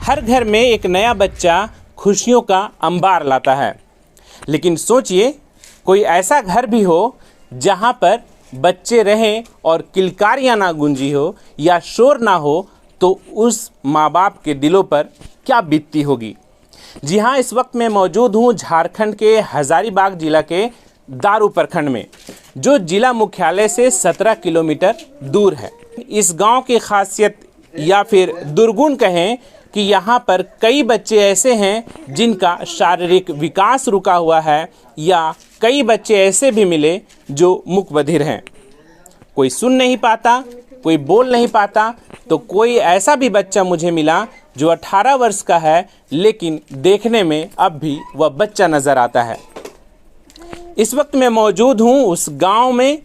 हर घर में एक नया बच्चा खुशियों का अंबार लाता है। लेकिन सोचिए, कोई ऐसा घर भी हो जहां पर बच्चे रहें और किलकारियां ना गूंजी हो या शोर ना हो, तो उस माँ बाप के दिलों पर क्या बीतती होगी। जी हाँ, इस वक्त मैं मौजूद हूँ झारखंड के हजारीबाग जिला के दारू प्रखंड में, जो जिला मुख्यालय से 17 किलोमीटर दूर है। इस गांव की खासियत या फिर दुर्गुण कहें कि यहाँ पर कई बच्चे ऐसे हैं जिनका शारीरिक विकास रुका हुआ है, या कई बच्चे ऐसे भी मिले जो मुकबधिर हैं। कोई सुन नहीं पाता, कोई बोल नहीं पाता, तो कोई ऐसा भी बच्चा मुझे मिला जो 18 वर्ष का है, लेकिन देखने में अब भी वह बच्चा नज़र आता है। इस वक्त मैं मौजूद हूँ उस गांव में,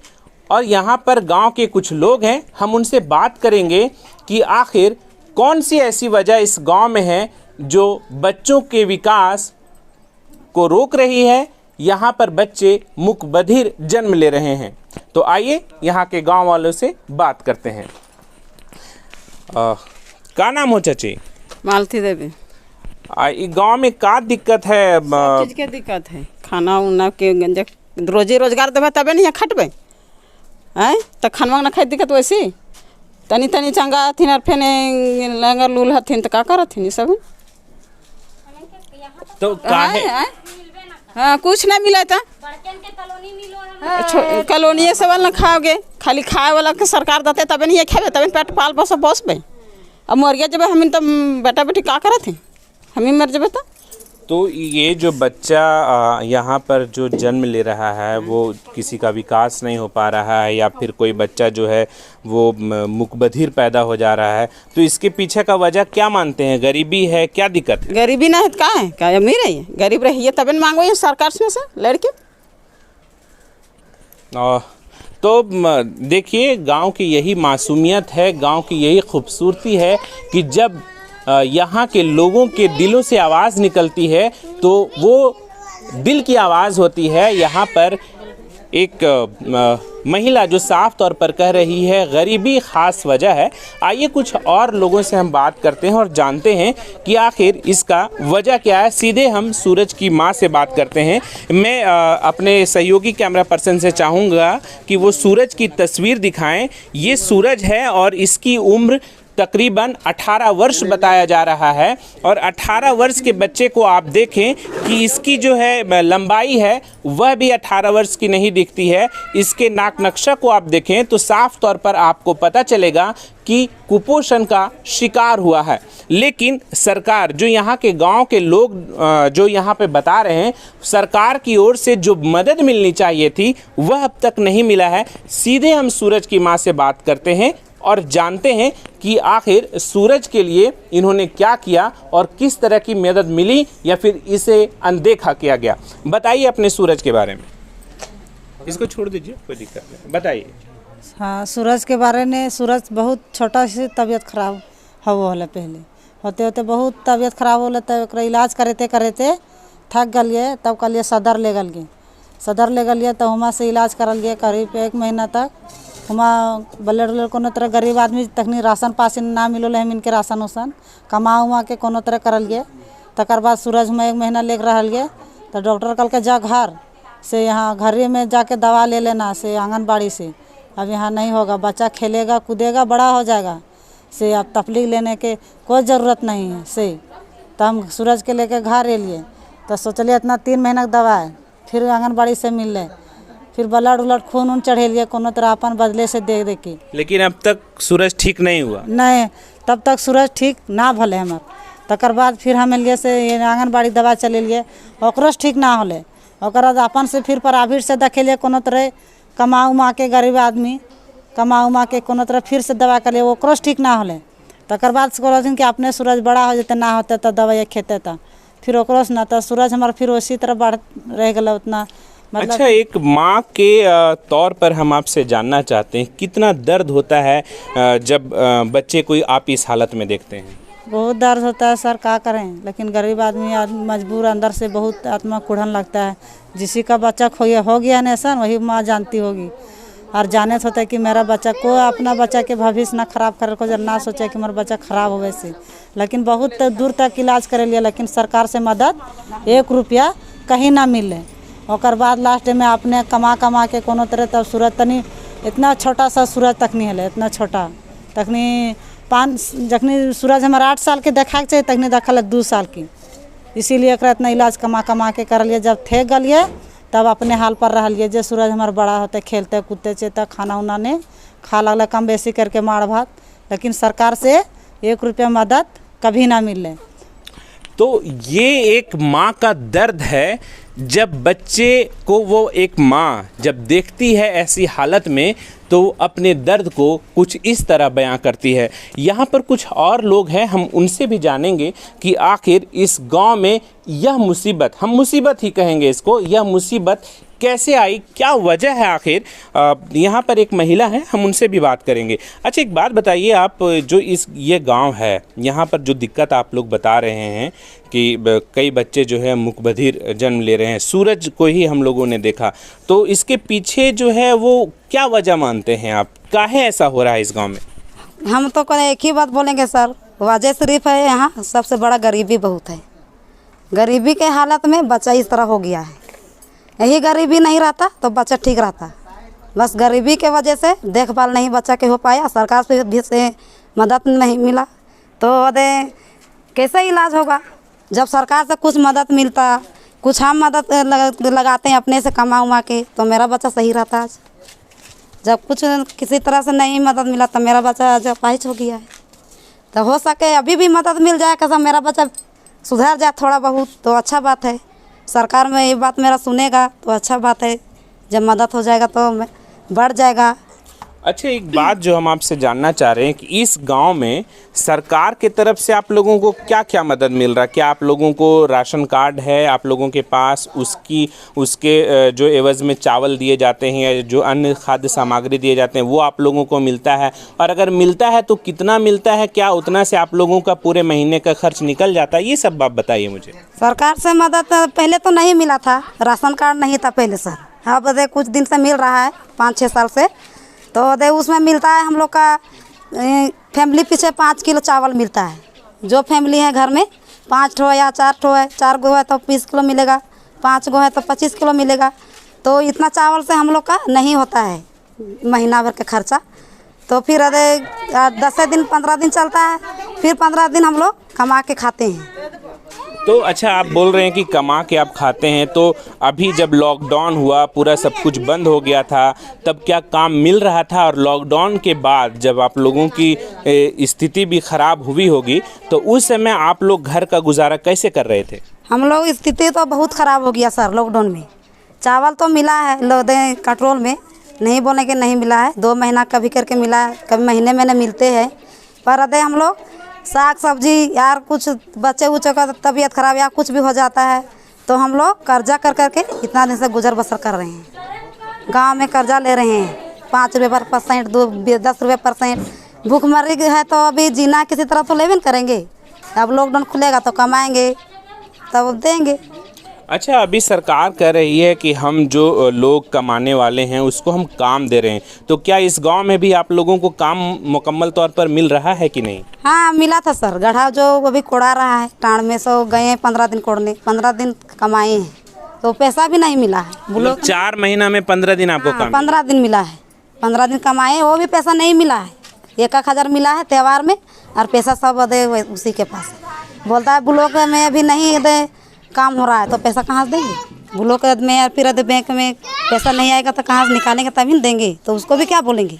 और यहाँ पर गांव के कुछ लोग हैं। हम उनसे बात करेंगे कि आखिर कौन सी ऐसी वजह इस गांव में है जो बच्चों के विकास को रोक रही है। यहाँ पर बच्चे मुकबधिर जन्म ले रहे हैं। तो आइए यहाँ के गांव वालों से बात करते हैं। क्या नाम हो चाची? मालती देवी। गांव में का दिक्कत है? सब चीज के दिक्कत है। खाना उना के रोजी रोजगार देवे तबे नहीं खटबे हैं, तो खानवा ना खाई दिक्कत वैसी तनी तनी चंगा हथिन और फेने लंगर लूल हथिन तो का करथिन ई सब। तो काहे हाँ, कुछ नहीं मिला था। कॉलोनी सवाल ना खाओगे, खाली खाए वाला के सरकार देते तबे नहीं खेबे, तबे पेट पाल पोस बसबे। अब मर गया जब हम तो बेटा बेटी का करत हैं, हम ही मर जब। तो ये जो बच्चा यहाँ पर जो जन्म ले रहा है वो किसी का विकास नहीं हो पा रहा है, या फिर कोई बच्चा जो है वो मुकबधिर पैदा हो जा रहा है, तो इसके पीछे का वजह क्या मानते हैं? गरीबी है? क्या दिक्कत है? गरीबी ना है तो का है, क्या अमीर है? गरीब रहिए तबे मांगो ये सरकार से लड़के। तो देखिए, गांव की यही मासूमियत है, गांव की यही खूबसूरती है कि जब यहाँ के लोगों के दिलों से आवाज़ निकलती है तो वो दिल की आवाज़ होती है। यहाँ पर एक महिला जो साफ तौर पर कह रही है गरीबी ख़ास वजह है। आइए कुछ और लोगों से हम बात करते हैं और जानते हैं कि आखिर इसका वजह क्या है। सीधे हम सूरज की माँ से बात करते हैं। मैं अपने सहयोगी कैमरा पर्सन से चाहूँगा कि वो सूरज की तस्वीर दिखाएं। ये सूरज है और इसकी उम्र तकरीबन 18 वर्ष बताया जा रहा है, और 18 वर्ष के बच्चे को आप देखें कि इसकी जो है लंबाई है वह भी 18 वर्ष की नहीं दिखती है। इसके नाक नक्शा को आप देखें तो साफ तौर पर आपको पता चलेगा कि कुपोषण का शिकार हुआ है। लेकिन सरकार, जो यहाँ के गांव के लोग जो यहाँ पे बता रहे हैं, सरकार की ओर से जो मदद मिलनी चाहिए थी वह अब तक नहीं मिला है। सीधे हम सूरज की माँ से बात करते हैं और जानते हैं कि आखिर सूरज के लिए इन्होंने क्या किया और किस तरह की मदद मिली या फिर इसे अनदेखा किया गया। बताइए अपने सूरज के बारे में। इसको छोड़ दीजिए, कोई दिक्कत नहीं, बताइए। हाँ, सूरज के बारे में, सूरज बहुत छोटा से तबीयत खराब होला। पहले होते होते बहुत तबीयत खराब होला, तब इलाज करते थक गलिए, तब कहलिए सदर ले गलिए तो वहाँ से इलाज करल गए करीब 1 महीना तक। वहाँ ब्लड कोनो तरह गरीब आदमी तखनी राशन पास ना मिलल है, इनके राशन उसन कमा के कोनो तरह करल गए। तकर बाद सूरज में 1 महीना ले रहल गए तो डॉक्टर कल के जा घर से, यहाँ घर में जाके दवा ले लेना से आंगनबाड़ी से। अब यहाँ नहीं होगा, बच्चा खेलेगा कूदेगा बड़ा हो जाएगा से, अब तकलीफ लेने के कोई ज़रूरत नहीं है से। तो हम सूरज के लेके घर एलिए तो सोचलिए इतना 3 महीना का दवा है, फिर आंगनबाड़ी से मिल रहे, फिर ब्लड खून चढ़ेलिए कोनो तरह अपन बदले से दे के। लेकिन अब तक सूरज ठीक नहीं हुआ? नहीं, तब तक सूरज ठीक ना भले हमार। तकर बाद फिर हम एलिए से आंगनबाड़ी दवा चलेलिए, ओकरो ठीक ना होले। ओकर बाद अपन से फिर प्राइवेट से देखेलिए, कोनो तरह कमा के गरीब आदमी कमा के कोनो तरह फिर से दवा कर लिए, ओकरो ठीक ना होले। तकर बाद कहलथिन कि अपने सूरज बड़ा हो जाते, ना होते तो दवाई खेते तो फिर ओकरो से ना, तो सूरज हमारा फिर उसी तरह बढ़ रह गया उतना। मतलब अच्छा, एक माँ के तौर पर हम आपसे जानना चाहते हैं कितना दर्द होता है जब बच्चे कोई आप इस हालत में देखते हैं? बहुत दर्द होता है सर, क्या करें, लेकिन गरीब आदमी मजबूर, अंदर से बहुत आत्मा कुढ़न लगता है। जिसी का बच्चा हो गया ना सर, वही माँ जानती होगी। और जाने तो होता है कि मेरा बच्चा को अपना बच्चा के भविष्य ना खराब करे को ना सोचे कि मेरा बच्चा खराब होवे से, लेकिन बहुत दूर तक इलाज करे लिया, लेकिन सरकार से मदद 1 रुपया कहीं ना मिले। और बाद लास्ट में अपने कमा के कोनो तरह तब सूरज तनी इतना छोटा सा सूरज तक नहीं है, इतना छोटा तखनी जखनी सूरज हमारा 8 साल के देखा चाहिए तखनी देखल 2 साल की, इसीलिए इतना इलाज कमा के कर लिए। जब थे गलिए तब अपने हाल पर रहिए। जे सूरज हमारे बड़ा होते खेलते कूदते चेता खाना उना ने खा लगल कम बेसी करके मार भात, लेकिन सरकार से 1 रुपया मदद कभी ना मिले। तो ये एक माँ का दर्द है, जब बच्चे को वो एक माँ जब देखती है ऐसी हालत में तो अपने दर्द को कुछ इस तरह बयां करती है। यहाँ पर कुछ और लोग हैं, हम उनसे भी जानेंगे कि आखिर इस गांव में यह मुसीबत, हम मुसीबत ही कहेंगे इसको, यह मुसीबत कैसे आई, क्या वजह है आखिर। यहाँ पर एक महिला है, हम उनसे भी बात करेंगे। अच्छा, एक बात बताइए, आप जो ये गांव है, यहाँ पर जो दिक्कत आप लोग बता रहे हैं कि कई बच्चे जो है मुकबधिर जन्म ले रहे हैं, सूरज को ही हम लोगों ने देखा, तो इसके पीछे जो है वो क्या वजह मानते हैं आप, काहे ऐसा हो रहा है इस गाँव में? हम तो एक ही बात बोलेंगे सर, वजह सिर्फ है यहाँ सबसे बड़ा गरीबी बहुत है। गरीबी के हालत में बच्चा इस तरह हो गया है। यही गरीबी नहीं रहता तो बच्चा ठीक रहता, बस गरीबी के वजह से देखभाल नहीं बच्चा के हो पाया, सरकार से भी से मदद नहीं मिला, तो कैसे इलाज होगा। जब सरकार से कुछ मदद मिलता, कुछ हम मदद लगाते हैं अपने से कमा उमा के, तो मेरा बच्चा सही रहता। आज जब कुछ किसी तरह से नहीं मदद मिला तो मेरा बच्चा आज अपाहिज हो गया है। तो हो सके अभी भी मदद मिल जाए, कैसा मेरा बच्चा सुधर जाए थोड़ा बहुत तो अच्छा बात है। सरकार में ये बात मेरा सुनेगा तो अच्छा बात है, जब मदद हो जाएगा तो बढ़ जाएगा। अच्छा, एक बात जो हम आपसे जानना चाह रहे हैं कि इस गांव में सरकार के तरफ से आप लोगों को क्या क्या मदद मिल रहा है? क्या आप लोगों को राशन कार्ड है आप लोगों के पास, उसके जो एवज़ में चावल दिए जाते हैं या जो अन्य खाद्य सामग्री दिए जाते हैं वो आप लोगों को मिलता है? और अगर मिलता है तो कितना मिलता है? क्या उतना से आप लोगों का पूरे महीने का खर्च निकल जाता है? ये सब बात बताइए मुझे। सरकार से मदद पहले तो नहीं मिला था, राशन कार्ड नहीं था पहले सर, अब कुछ दिन से मिल रहा है, 5-6 साल से। तो उसमें मिलता है हम लोग का फैमिली पीछे 5 किलो चावल मिलता है। जो फैमिली है घर में 5 ठो या 4 ठो है, 4 गो है तो 20 किलो मिलेगा, 5 गो है तो 25 किलो मिलेगा। तो इतना चावल से हम लोग का नहीं होता है महीना भर का खर्चा। तो फिर 10 दिन 15 दिन चलता है, फिर 15 दिन हम लोग कमा के खाते हैं। तो अच्छा, आप बोल रहे हैं कि कमा के आप खाते हैं, तो अभी जब लॉकडाउन हुआ, पूरा सब कुछ बंद हो गया था, तब क्या काम मिल रहा था? और लॉकडाउन के बाद जब आप लोगों की स्थिति भी ख़राब हुई होगी, तो उस समय आप लोग घर का गुजारा कैसे कर रहे थे? हम लोग स्थिति तो बहुत ख़राब हो गया सर लॉकडाउन में। चावल तो मिला है कंट्रोल में, नहीं बोले कि नहीं मिला है, 2 महीना कभी करके मिला है, कभी महीने में मिलते हैं। पर हम लोग साग सब्जी यार कुछ बच्चे उच्चे का तबीयत खराब या कुछ भी हो जाता है तो हम लोग कर्जा कर करके इतना दिन से गुजर बसर कर रहे हैं। गांव में कर्जा ले रहे हैं 5 रुपये पर परसेंट, 10 रुपये %। भूखमरी है तो अभी जीना किसी तरह तो लेवे करेंगे। अब लॉकडाउन खुलेगा तो कमाएंगे तब देंगे। अच्छा, अभी सरकार कह रही है कि हम जो लोग कमाने वाले हैं उसको हम काम दे रहे हैं, तो क्या इस गांव में भी आप लोगों को काम मुकम्मल तौर पर मिल रहा है कि नहीं? हाँ मिला था सर, गढ़ा जो अभी कोड़ा रहा है टाण में, सो गए हैं 15 दिन कोड़ने, 15 दिन कमाए हैं तो पैसा भी नहीं मिला है। बोलो 4 महीना में 15 दिन आपको काम? 15 दिन मिला है, 15 दिन कमाए, वो भी पैसा नहीं मिला है। 1,000 मिला है त्यौहार में और पैसा सब दे उसी के पास। बोलता है ब्लॉक में अभी नहीं दे काम हो रहा है तो पैसा कहाँ से देंगे? ब्लॉक में या फिर बैंक में पैसा नहीं आएगा तो कहाँ से निकालेंगे तभी देंगे, तो उसको भी क्या बोलेंगे।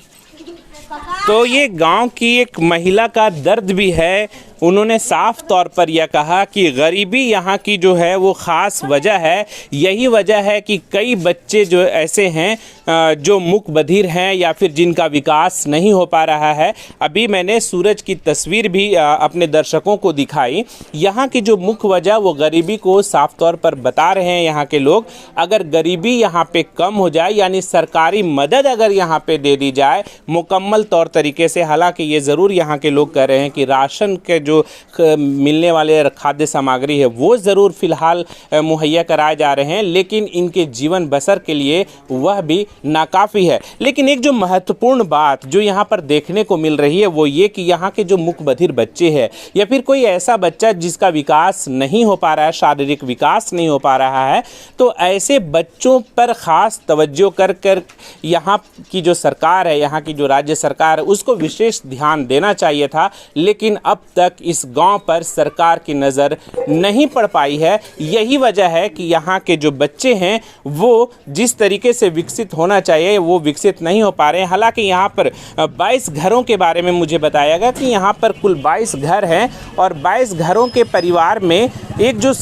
तो ये गांव की एक महिला का दर्द भी है। उन्होंने साफ तौर पर यह कहा कि गरीबी यहाँ की जो है वो ख़ास वजह है। यही वजह है कि कई बच्चे जो ऐसे हैं जो मुकबधिर हैं या फिर जिनका विकास नहीं हो पा रहा है। अभी मैंने सूरज की तस्वीर भी अपने दर्शकों को दिखाई। यहाँ की जो मुख्य वजह वो गरीबी को साफ तौर पर बता रहे हैं यहाँ के लोग। अगर गरीबी यहाँ पे कम हो जाए, यानी सरकारी मदद अगर यहाँ पे दे दी जाए, मुकम्मल तौर तरीके से। हालांकि ये ज़रूर यहाँ के लोग कह रहे हैं कि राशन के जो मिलने वाले खाद्य सामग्री है वो ज़रूर फ़िलहाल मुहैया कराए जा रहे हैं, लेकिन इनके जीवन बसर के लिए वह भी नाकाफ़ी है। लेकिन एक जो महत्वपूर्ण बात जो यहाँ पर देखने को मिल रही है वो ये कि यहाँ के जो मुख बधिर बच्चे हैं या फिर कोई ऐसा बच्चा जिसका विकास नहीं हो पा रहा है, शारीरिक विकास नहीं हो पा रहा है, तो ऐसे बच्चों पर ख़ास तवज्जो कर यहाँ की जो सरकार है, यहाँ की जो राज्य सरकार है, उसको विशेष ध्यान देना चाहिए था। लेकिन अब तक इस गांव पर सरकार की नज़र नहीं पड़ पाई है। यही वजह है कि यहाँ के जो बच्चे हैं वो जिस तरीके से विकसित होना चाहिए वो विकसित नहीं हो पा रहे हैं। हालांकि यहाँ पर 22 घरों के बारे में मुझे बताया गया कि यहाँ पर कुल 22 घर हैं और 22 घरों के परिवार में एक जो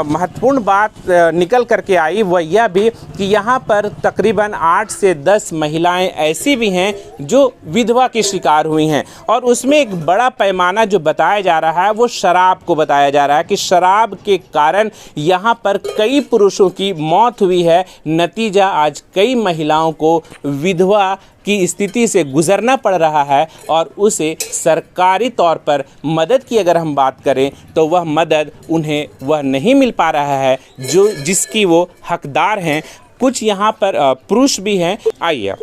महत्वपूर्ण बात निकल करके आई वह यह भी कि यहाँ पर तकरीबन 8 से 10 महिलाएं ऐसी भी हैं जो विधवा की शिकार हुई हैं। और उसमें एक बड़ा पैमाना जो बताया जा रहा है वो शराब को बताया जा रहा है कि शराब के कारण यहाँ पर कई पुरुषों की मौत हुई है। नतीजा आज कई महिलाओं को विधवा की स्थिति से गुजरना पड़ रहा है और उसे सरकारी तौर पर मदद की अगर हम बात करें तो वह मदद उन्हें वह नहीं मिल पा रहा है जो जिसकी वो हकदार हैं। कुछ यहाँ पर पुरुष भी हैं। आइए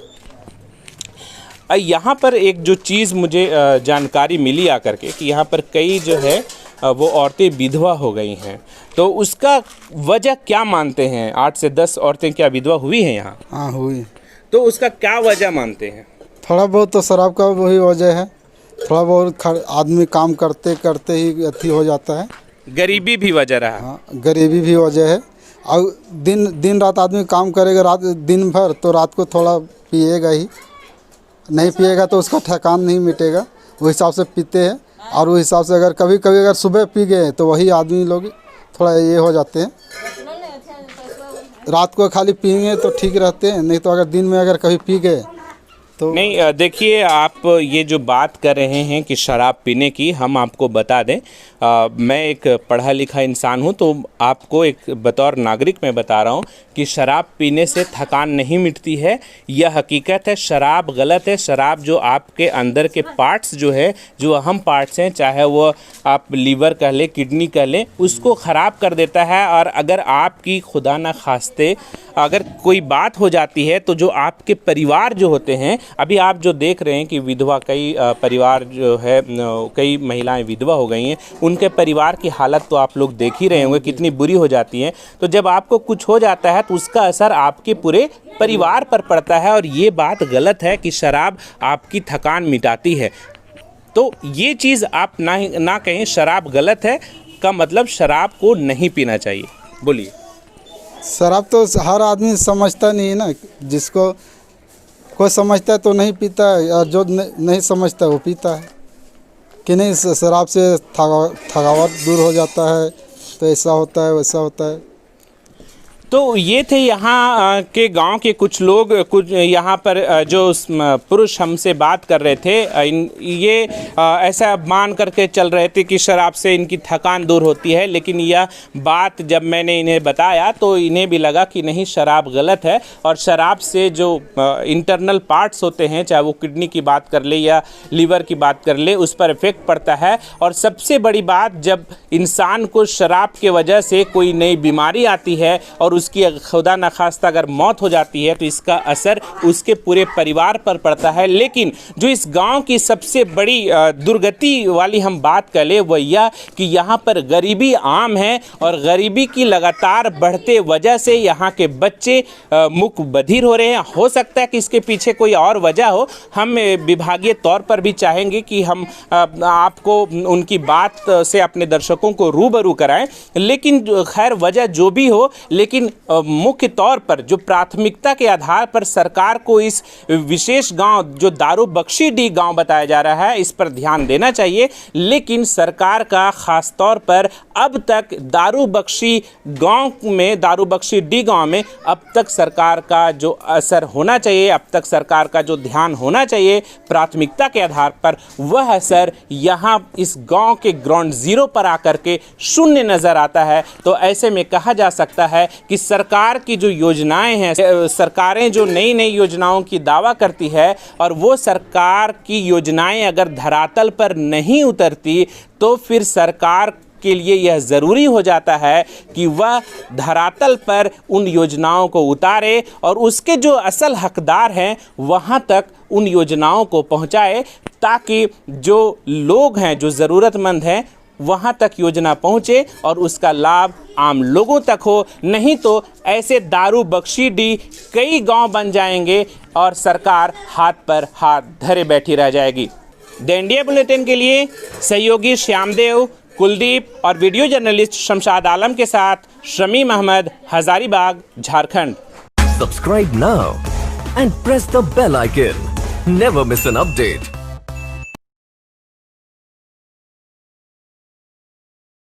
यहाँ पर एक जो चीज़ मुझे जानकारी मिली आकर के कि यहाँ पर कई जो है वो औरतें विधवा हो गई हैं, तो उसका वजह क्या मानते हैं? 8 से 10 औरतें क्या विधवा हुई हैं यहाँ? हाँ हुई। तो उसका क्या वजह मानते हैं? थोड़ा बहुत तो शराब का वही वजह है। थोड़ा बहुत आदमी काम करते करते ही अथी हो जाता है। गरीबी भी वजह रहा। हाँ, गरीबी भी वजह है। और दिन रात आदमी काम करेगा रात दिन भर, तो रात को थोड़ा पिएगा ही, नहीं पिएगा तो उसका ठकान नहीं मिटेगा। वो हिसाब से पीते हैं और वो हिसाब से अगर कभी कभी अगर सुबह पी गए तो वही आदमी लोग थोड़ा ये हो जाते हैं। रात को खाली पिएंगे तो ठीक रहते हैं, नहीं तो अगर दिन में अगर कभी पी गए तो नहीं। देखिए, आप ये जो बात कर रहे हैं कि शराब पीने की, हम आपको बता दें, मैं एक पढ़ा लिखा इंसान हूं तो आपको एक बतौर नागरिक मैं बता रहा हूं कि शराब पीने से थकान नहीं मिटती है। यह हकीकत है। शराब गलत है। शराब जो आपके अंदर के पार्ट्स जो है, जो अहम पार्ट्स हैं, चाहे वो आप लीवर कह लें, किडनी कह लें, उसको ख़राब कर देता है। और अगर आपकी खुदा न खास्ते अगर कोई बात हो जाती है तो जो आपके परिवार जो होते हैं, अभी आप जो देख रहे हैं कि विधवा कई परिवार जो है, कई महिलाएं विधवा हो गई हैं, उनके परिवार की हालत तो आप लोग देख ही रहे होंगे कितनी बुरी हो जाती है। तो जब आपको कुछ हो जाता है तो उसका असर आपके पूरे परिवार पर पड़ता है और ये बात गलत है कि शराब आपकी थकान मिटाती है। तो ये चीज़ आप ना कहें शराब गलत है का मतलब शराब को नहीं पीना चाहिए। बोलिए। शराब तो हर आदमी समझता नहीं है ना। जिसको कोई समझता है तो नहीं पीता है, और जो नहीं समझता है वो पीता है कि नहीं। शराब से थकावट दूर हो जाता है, तो ऐसा होता है वैसा होता है। तो ये थे यहाँ के गांव के कुछ लोग, कुछ यहाँ पर जो पुरुष हमसे बात कर रहे थे, ये ऐसा मान करके चल रहे थे कि शराब से इनकी थकान दूर होती है। लेकिन यह बात जब मैंने इन्हें बताया तो इन्हें भी लगा कि नहीं, शराब गलत है और शराब से जो इंटरनल पार्ट्स होते हैं, चाहे वो किडनी की बात कर ले या लीवर की बात कर ले, उस पर इफेक्ट पड़ता है। और सबसे बड़ी बात, जब इंसान को शराब के वजह से कोई नई बीमारी आती है और उसकी खुदा न खास्ता अगर मौत हो जाती है तो इसका असर उसके पूरे परिवार पर पड़ता है। लेकिन जो इस गांव की सबसे बड़ी दुर्गति वाली हम बात कर ले वह यह कि यहाँ पर गरीबी आम है और गरीबी की लगातार बढ़ते वजह से यहाँ के बच्चे मुख बधिर हो रहे हैं। हो सकता है कि इसके पीछे कोई और वजह हो। हम विभागीय तौर पर भी चाहेंगे कि हम आपको उनकी बात से अपने दर्शकों को रूबरू कराएं। लेकिन खैर वजह जो भी हो, लेकिन मुख्य तौर पर जो प्राथमिकता के आधार पर सरकार को इस विशेष गांव जो दारू बख्शीडीह गांव बताया जा रहा है, इस पर ध्यान देना चाहिए। लेकिन सरकार का खास तौर पर अब तक दारू बख्शी गांव में, दारू बख्शी डी गांव में अब तक सरकार का जो असर होना चाहिए, अब तक सरकार का जो ध्यान होना चाहिए प्राथमिकता के आधार पर, वह असर यहाँ इस गांव के ग्राउंड जीरो पर आकर के शून्य नज़र आता है। तो ऐसे में कहा जा सकता है कि सरकार की जो योजनाएं हैं, सरकारें जो नई नई योजनाओं की दावा करती है और वो सरकार की योजनाएं अगर धरातल पर नहीं उतरती तो फिर सरकार के लिए यह ज़रूरी हो जाता है कि वह धरातल पर उन योजनाओं को उतारे और उसके जो असल हकदार हैं वहाँ तक उन योजनाओं को पहुँचाए, ताकि जो लोग हैं, जो ज़रूरतमंद हैं, वहाँ तक योजना पहुँचे और उसका लाभ आम लोगों तक हो। नहीं तो ऐसे दारू बख्शी डी कई गांव बन जाएंगे और सरकार हाथ पर हाथ धरे बैठी रह जाएगी। द इंडिया बुलेटिन के लिए सहयोगी श्यामदेव, कुलदीप और वीडियो जर्नलिस्ट शमशाद आलम के साथ Shamim Ahmad, Hazaribagh, Jharkhand. Subscribe now and press the bell icon. Never miss an update.